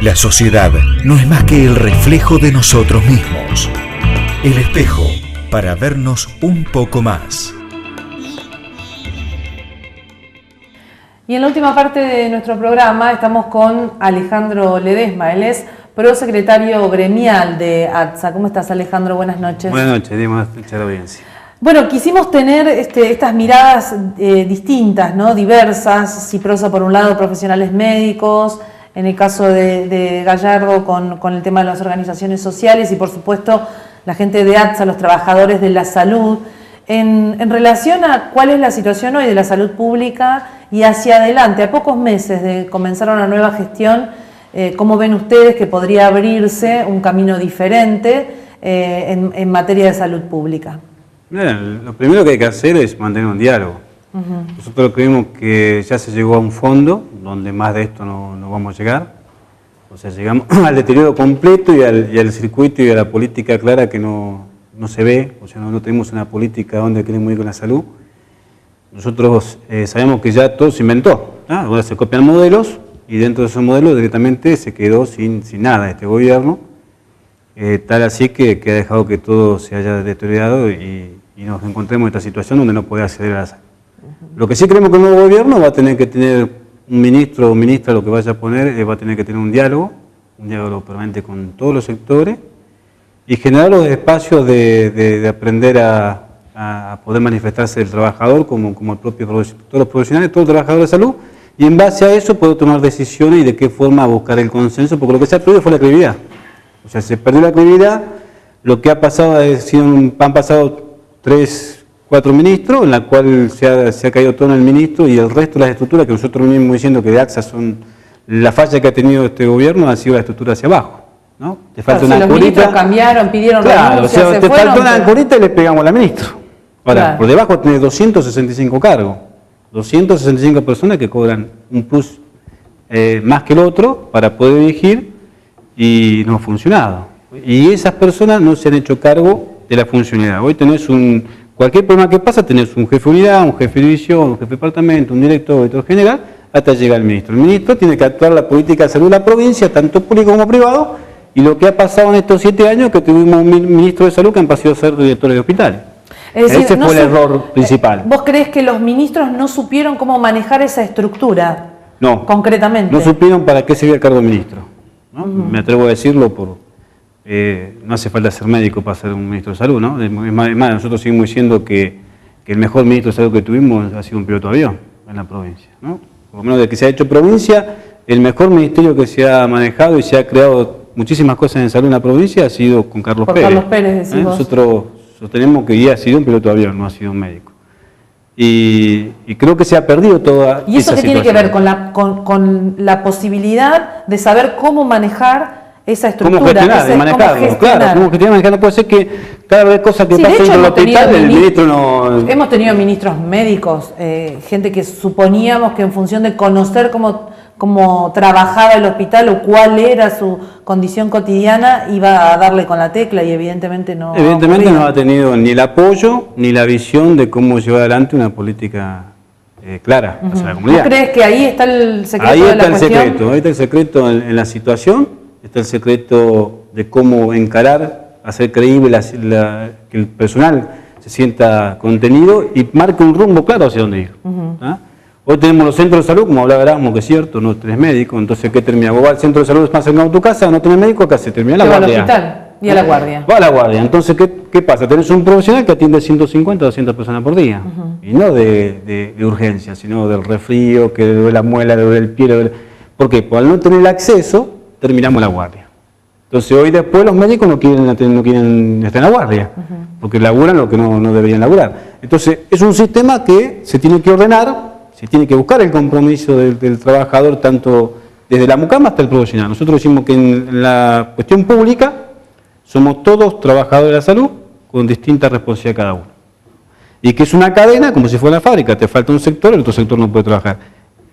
La sociedad no es más que el reflejo de nosotros mismos. El espejo para vernos un poco más. Y en la última parte de nuestro programa estamos con Alejandro Ledesma. Él es prosecretario gremial de ATSA. ¿Cómo estás, Alejandro? Buenas noches. Buenas noches, dimos mucha audiencia. Bueno, quisimos tener estas miradas distintas, ¿no? Diversas. Ciprosa, por un lado, profesionales médicos, en el caso de Gallardo con el tema de las organizaciones sociales y, por supuesto, la gente de ATSA, los trabajadores de la salud. En relación a cuál es la situación hoy de la salud pública y hacia adelante, a pocos meses de comenzar una nueva gestión, ¿cómo ven ustedes que podría abrirse un camino diferente en materia de salud pública? Bien, lo primero que hay que hacer es mantener un diálogo. Nosotros creemos que ya se llegó a un fondo donde más de esto no vamos a llegar. O sea, llegamos al deterioro completo y al circuito y a la política clara que no se ve. O sea, no tenemos una política donde queremos ir con la salud. Nosotros sabemos que ya todo se inventó, ¿no? Ahora se copian modelos y dentro de esos modelos directamente se quedó sin nada este gobierno. Tal así que ha dejado que todo se haya deteriorado y nos encontremos en esta situación donde no puede acceder a la salud. Lo que sí creemos que el nuevo gobierno va a tener que tener un ministro o ministra, lo que vaya a poner, va a tener que tener un diálogo permanente con todos los sectores y generar los espacios de aprender a poder manifestarse el trabajador como el propio, todos los profesionales, todos los trabajadores de salud, y en base a eso poder tomar decisiones y de qué forma buscar el consenso, porque lo que se ha perdido fue la credibilidad. O sea, se perdió la credibilidad, lo que ha pasado han pasado 3, 4 ministros, en la cual se ha caído todo en el ministro y el resto de las estructuras que nosotros mismos diciendo que de ATSA son la falla que ha tenido este gobierno ha sido la estructura hacia abajo, ¿no? Te falta una los ministros cambiaron, pidieron renuncia, o sea, te faltó una ancorita y le pegamos a la ministra. Ahora, claro, por debajo tenés 265 cargos, 265 personas que cobran un plus más que el otro para poder dirigir y no ha funcionado. Y esas personas no se han hecho cargo de la funcionalidad. Hoy tenés cualquier problema que pasa, tenés un jefe de unidad, un jefe de división, un jefe de departamento, un director general, hasta llegar el ministro. El ministro tiene que actuar la política de salud de la provincia, tanto público como privado, y lo que ha pasado en estos 7 años que tuvimos un ministro de salud que han pasado a ser directores de hospitales. Es decir, ese fue el error principal. ¿Vos creés que los ministros no supieron cómo manejar esa estructura? No. Concretamente. No supieron para qué servía el cargo de ministro, ¿no? Me atrevo a decirlo no hace falta ser médico para ser un ministro de salud, ¿no? Es más, nosotros seguimos diciendo que el mejor ministro de salud que tuvimos ha sido un piloto de avión en la provincia, ¿no? Por lo menos de que se ha hecho provincia, el mejor ministerio que se ha manejado y se ha creado muchísimas cosas en salud en la provincia ha sido con Carlos Pérez. Carlos Pérez, decís vos. Nosotros sostenemos que ha sido un piloto de avión, no ha sido un médico. Y creo que se ha perdido toda esa situación. ¿Y eso qué tiene que ver con la posibilidad de saber cómo manejar esa estructura? ¿Cómo gestionar y manejarlo? Claro, cómo gestionar y manejarlo. Puede ser que cada vez cosas que pasan en el hospital, el ministro no... Hemos tenido ministros médicos, gente que suponíamos que en función de conocer cómo trabajaba el hospital o cuál era su condición cotidiana, iba a darle con la tecla y evidentemente no. Evidentemente no ha tenido ni el apoyo ni la visión de cómo llevar adelante una política clara hacia la comunidad. ¿Tú crees que ahí está el secreto de la cuestión? Ahí está el secreto en la situación, está el secreto de cómo encarar, hacer creíble que el personal se sienta contenido y marque un rumbo claro hacia dónde ir. Hoy tenemos los centros de salud, como hablaba Erasmo, que es cierto, no tenés médico, entonces ¿qué termina? Vos vas al centro de salud más cercano a tu casa, no tenés médico, acá se termina la guardia. Va al hospital y a la guardia. Va a la guardia, entonces ¿qué pasa? Tenés un profesional que atiende 150 o 200 personas por día, y no de urgencia, sino del resfrío, que le duele la muela, le duele el pie, ¿por qué? Pues al no tener acceso, terminamos la guardia. Entonces hoy después los médicos no quieren estar en la guardia, porque laburan lo que no deberían laburar. Entonces es un sistema que se tiene que ordenar, se tiene que buscar el compromiso del trabajador, tanto desde la mucama hasta el profesional. Nosotros decimos que en la cuestión pública somos todos trabajadores de la salud con distinta responsabilidad cada uno. Y que es una cadena como si fuera la fábrica, te falta un sector, el otro sector no puede trabajar.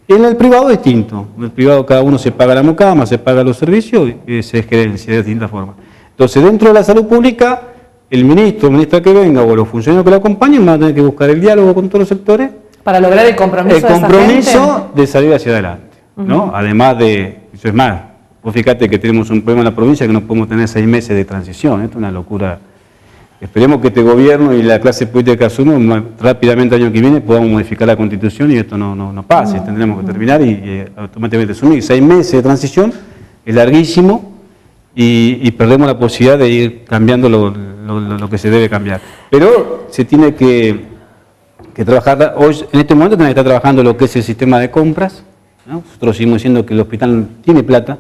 En el privado es distinto, en el privado cada uno se paga la mucama, se paga los servicios y se gerencia de distintas formas. Entonces dentro de la salud pública, el ministro o ministra que venga o los funcionarios que lo acompañen van a tener que buscar el diálogo con todos los sectores. Para lograr el compromiso de salir hacia adelante, ¿no? Además de, eso es más, Vos fíjate que tenemos un problema en la provincia que no podemos tener 6 meses de transición. Esto es una locura. Esperemos que este gobierno y la clase política que asuma rápidamente el año que viene podamos modificar la Constitución y esto no pase. Tendremos que terminar y automáticamente asumir. 6 meses de transición es larguísimo y perdemos la posibilidad de ir cambiando lo que se debe cambiar. Pero se tiene que trabajar, hoy en este momento tiene que estar trabajando lo que es el sistema de compras, ¿no? Nosotros seguimos diciendo que el hospital tiene plata,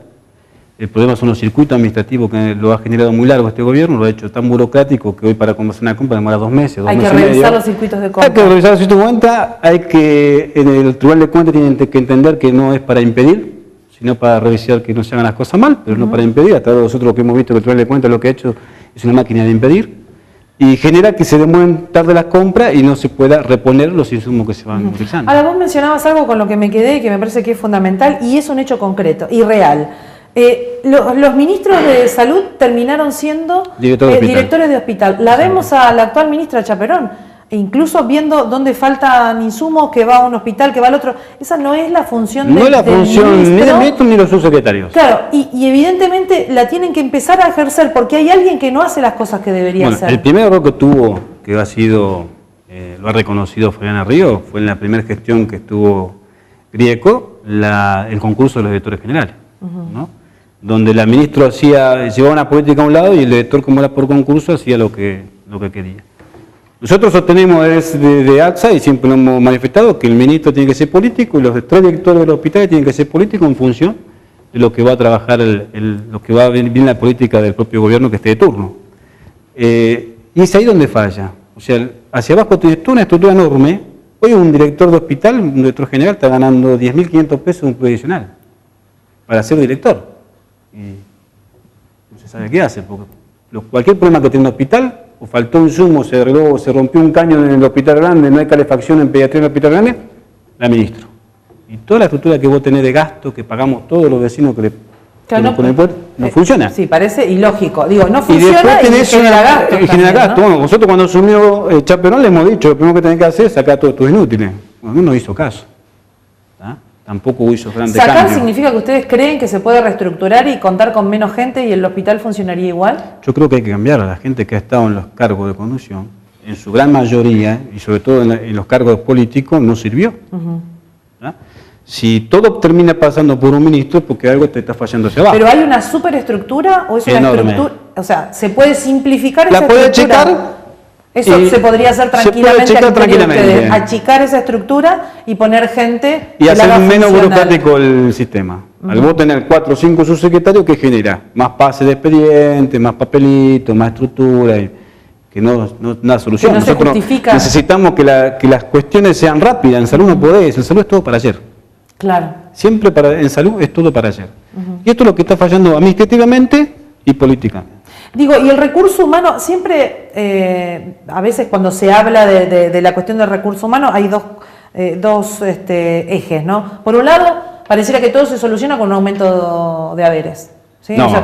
el problema son los circuitos administrativos que lo ha generado muy largo este gobierno, lo ha hecho tan burocrático que hoy para hacer una compra demora 2 meses, Hay que revisar los circuitos de compra. Hay que revisar los circuitos de cuenta, en el Tribunal de Cuentas tienen que entender que no es para impedir, sino para revisar que no se hagan las cosas mal, pero no para impedir. Hasta nosotros lo que hemos visto que el Tribunal de Cuentas lo que ha hecho es una máquina de impedir, y genera que se demoren tarde las compras y no se pueda reponer los insumos que se van utilizando. Ahora, vos mencionabas algo con lo que me quedé, que me parece que es fundamental, y es un hecho concreto y real. Los ministros de salud terminaron siendo directores de hospital. La vemos a la actual ministra Chaperón, e incluso viendo dónde faltan insumos, que va a un hospital, que va al otro. Esa no es la función del ministro. No es la función ni del ministro ni de los subsecretarios. Claro, y evidentemente la tienen que empezar a ejercer porque hay alguien que no hace las cosas que debería hacer. El primer error que tuvo, que ha sido, lo ha reconocido Fabiana Ríos, fue en la primera gestión que estuvo Grieco, el concurso de los directores generales, ¿no? Donde la ministra llevaba una política a un lado y el director, como era por concurso, hacía lo que quería. Nosotros sostenemos desde AXA y siempre lo hemos manifestado que el ministro tiene que ser político y los 3 directores de los hospitales tienen que ser políticos en función de lo que va a trabajar, lo que va a venir la política del propio gobierno que esté de turno. Y es ahí donde falla. O sea, hacia abajo tienes toda una estructura enorme. Hoy un director de hospital, un director general, está ganando 10.500 pesos un provisional para ser director. Y no se sabe qué hace, porque cualquier problema que tiene un hospital, o faltó insumo, se rompió un caño en el hospital grande, no hay calefacción en pediatría en el hospital grande, la ministro. Y toda la estructura que vos tenés de gasto, que pagamos todos los vecinos que no funciona. Sí, parece ilógico. Digo, no funciona y genera gasto. Genera gasto. Bueno, nosotros cuando asumió Chaperón le hemos dicho, lo primero que tenés que hacer es sacar todos tus inútiles. Bueno, no hizo caso. Tampoco hizo grandes cambios. ¿Sacar significa que ustedes creen que se puede reestructurar y contar con menos gente y el hospital funcionaría igual? Yo creo que hay que cambiar a la gente que ha estado en los cargos de conducción, en su gran mayoría, y sobre todo en los cargos políticos, no sirvió. Si todo termina pasando por un ministro, porque algo te está fallando hacia abajo. ¿Pero hay una superestructura o es una estructura? O sea, ¿se puede simplificar esa estructura? La puede checar. Eso se podría hacer tranquilamente, achicar esa estructura y poner gente y hacer menos burocrático el sistema. Al vos tener 4 o 5 subsecretarios, ¿qué genera? Más pase de expediente, más papelito, más estructura, que no da solución. No nosotros necesitamos que las cuestiones sean rápidas. En salud no podés, en salud es todo para ayer. Claro. Siempre en salud es todo para ayer. Y esto es lo que está fallando administrativamente y políticamente. Digo, y el recurso humano, siempre, a veces cuando se habla de la cuestión del recurso humano, hay dos ejes, ¿no? Por un lado, pareciera que todo se soluciona con un aumento de haberes, ¿sí? No. O sea,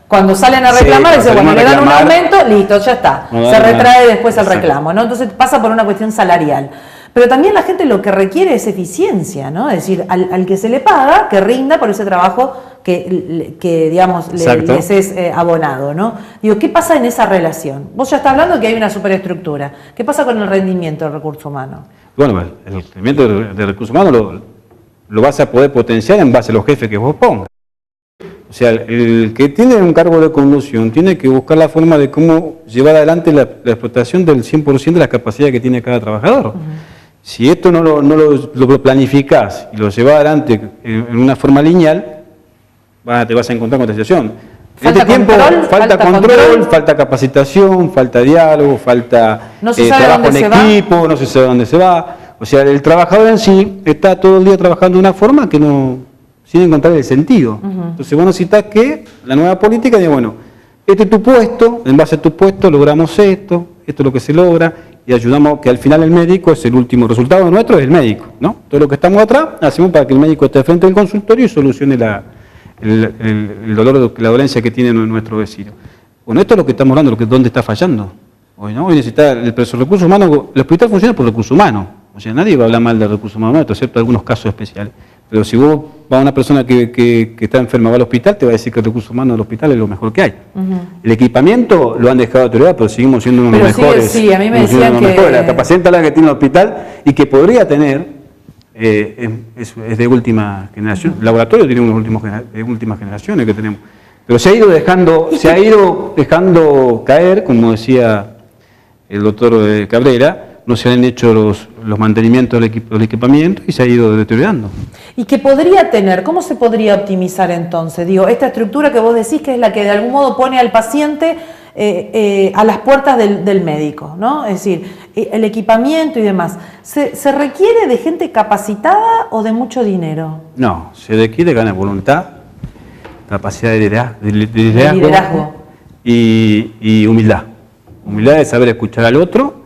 cuando salen a reclamar, dicen, bueno, le dan un aumento, listo, ya está. Se retrae después el reclamo, ¿no? Entonces pasa por una cuestión salarial. Pero también la gente lo que requiere es eficiencia, ¿no? Es decir, al que se le paga, que rinda por ese trabajo que digamos, les es abonado, ¿no? Digo, ¿qué pasa en esa relación? Vos ya estás hablando de que hay una superestructura. ¿Qué pasa con el rendimiento del recurso humano? Bueno, el rendimiento del recurso humano lo vas a poder potenciar en base a los jefes que vos pongas. O sea, el que tiene un cargo de conducción tiene que buscar la forma de cómo llevar adelante la explotación del 100% de la capacidad que tiene cada trabajador. Si esto no lo planificás y lo llevas adelante en una forma lineal, te vas a encontrar con esta situación. En este tiempo falta control, falta capacitación, falta diálogo, falta trabajo en equipo, no se sabe dónde se va. O sea, el trabajador en sí está todo el día trabajando de una forma que sin encontrar el sentido. Entonces vos necesitas que la nueva política diga, bueno, este es tu puesto, en base a tu puesto logramos esto es lo que se logra, y ayudamos que al final el médico es el último resultado nuestro, es el médico, ¿no? Todo lo que estamos atrás hacemos para que el médico esté frente al consultorio y solucione el dolor, la dolencia que tiene nuestro vecino. Bueno, esto es lo que estamos hablando, dónde está fallando. Hoy, ¿no? Hoy necesita el recurso humano, el hospital funciona por recurso humano. O sea, nadie va a hablar mal del recurso humano, excepto algunos casos especiales. Pero si vos vas a una persona que está enferma, va al hospital, te va a decir que el recurso humano del hospital es lo mejor que hay. El equipamiento lo han dejado deteriorado, pero seguimos siendo uno de los mejores. Sí, a mí me decían que... La capacidad instalada que tiene el hospital y que podría tener es de última generación. El laboratorio tiene unas últimas generaciones que tenemos. Pero se ha ido dejando caer, como decía el doctor Cabrera, no se han hecho los mantenimientos del equipamiento y se ha ido deteriorando. ¿Y qué podría tener? ¿Cómo se podría optimizar entonces? Digo, esta estructura que vos decís que es la que de algún modo pone al paciente a las puertas del médico, ¿no? Es decir, el equipamiento y demás. ¿Se requiere de gente capacitada o de mucho dinero? No, se requiere ganas de voluntad, capacidad de liderazgo. Y humildad. Humildad de saber escuchar al otro.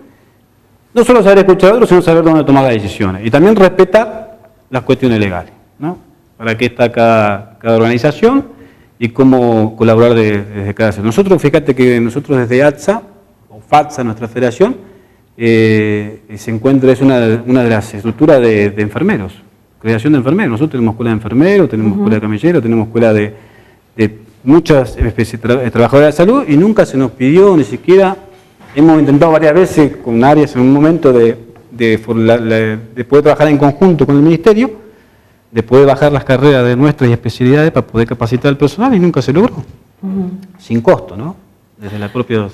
No solo saber escuchar al otro, sino saber dónde tomar las decisiones. Y también respetar las cuestiones legales, ¿no? Para qué está cada organización y cómo colaborar desde cada sector. Nosotros, fíjate que nosotros desde ATSA, o FATSA, nuestra federación, se encuentra, es una de las estructuras de enfermeros, creación de enfermeros. Nosotros tenemos escuela de enfermeros, tenemos escuela de camilleros, tenemos escuela de muchas trabajadoras de salud y nunca se nos pidió ni siquiera. Hemos intentado varias veces con áreas en un momento de poder trabajar en conjunto con el Ministerio, de poder bajar las carreras de nuestras especialidades para poder capacitar al personal y nunca se logró. Sin costo, ¿no? Desde la propia...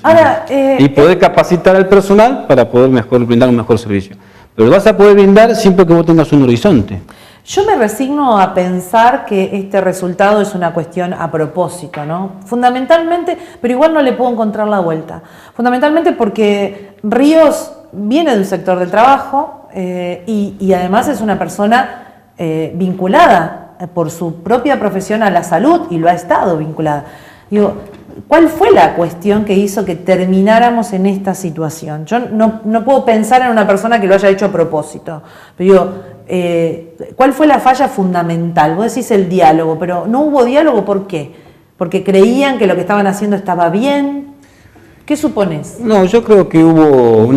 y poder capacitar al personal para poder brindar un mejor servicio. Pero lo vas a poder brindar siempre que vos tengas un horizonte. Yo me resigno a pensar que este resultado es una cuestión a propósito, ¿no? Fundamentalmente, pero igual no le puedo encontrar la vuelta. Fundamentalmente porque Ríos viene de un sector del trabajo y además es una persona vinculada por su propia profesión a la salud y lo ha estado vinculada. Digo, ¿cuál fue la cuestión que hizo que termináramos en esta situación? Yo no puedo pensar en una persona que lo haya hecho a propósito, pero digo, ¿cuál fue la falla fundamental? Vos decís el diálogo, pero no hubo diálogo, ¿por qué? ¿Porque creían que lo que estaban haciendo estaba bien? ¿Qué supones? No, yo creo que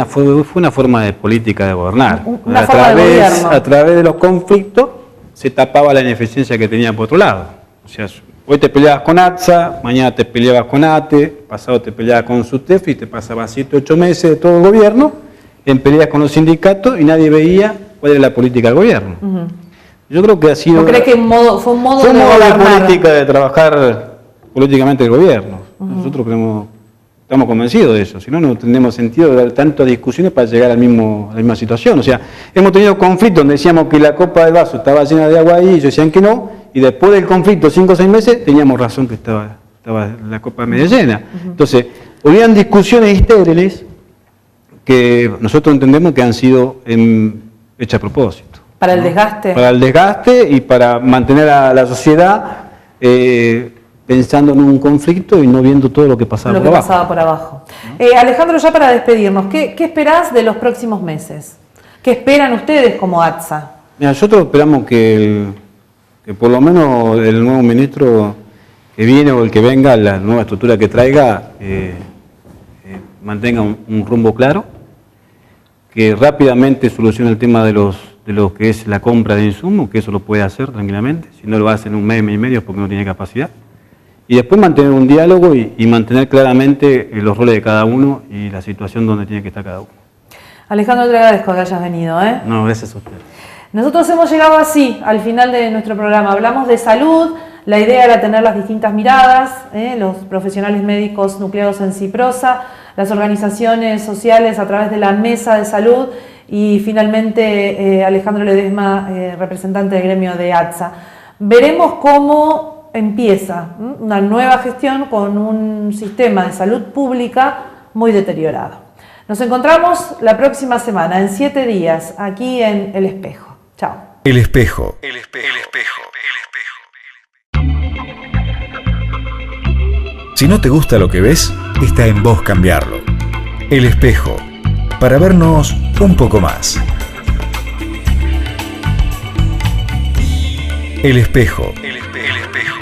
fue una forma de política de gobernar. Una forma de gobierno. A través de los conflictos se tapaba la ineficiencia que tenía por otro lado. O sea, hoy te peleabas con ATSA, mañana te peleabas con ATE, pasado te peleabas con SUTEF y te pasabas 7 o 8 meses de todo el gobierno en peleas con los sindicatos y nadie veía cuál era la política del gobierno. Yo creo que ha sido... ¿No crees que fue un modo de política de trabajar políticamente el gobierno? Nosotros estamos convencidos de eso, si no, no tendríamos sentido de dar tantas discusiones para llegar a la misma situación. O sea, hemos tenido conflictos donde decíamos que la copa del vaso estaba llena de agua ahí y ellos decían que no, y después del conflicto, 5 o 6 meses, teníamos razón que estaba la copa media llena. Entonces, habían discusiones estériles que nosotros entendemos que han sido hechas a propósito. ¿Para el desgaste? Para el desgaste y para mantener a la sociedad pensando en un conflicto y no viendo todo lo que pasaba por abajo. Alejandro, ya para despedirnos, ¿qué esperás de los próximos meses? ¿Qué esperan ustedes como ATSA? Mira, nosotros esperamos que por lo menos el nuevo ministro que viene o el que venga, la nueva estructura que traiga, mantenga un rumbo claro, que rápidamente solucione el tema de lo que es la compra de insumos, que eso lo puede hacer tranquilamente, si no lo hace en un mes y medio es porque no tiene capacidad. Y después mantener un diálogo y mantener claramente los roles de cada uno y la situación donde tiene que estar cada uno. Alejandro, te agradezco que hayas venido. No, gracias a usted. Nosotros hemos llegado así al final de nuestro programa. Hablamos de salud, la idea era tener las distintas miradas, los profesionales médicos nucleados en CIPROSA, las organizaciones sociales a través de la mesa de salud y finalmente Alejandro Ledesma, representante del gremio de ATSA. Veremos cómo empieza una nueva gestión con un sistema de salud pública muy deteriorado. Nos encontramos la próxima semana, en 7 días, aquí en El Espejo. Chao. El Espejo. El Espejo. Si no te gusta lo que ves, está en vos cambiarlo. El Espejo, para vernos un poco más. El Espejo. El Espejo.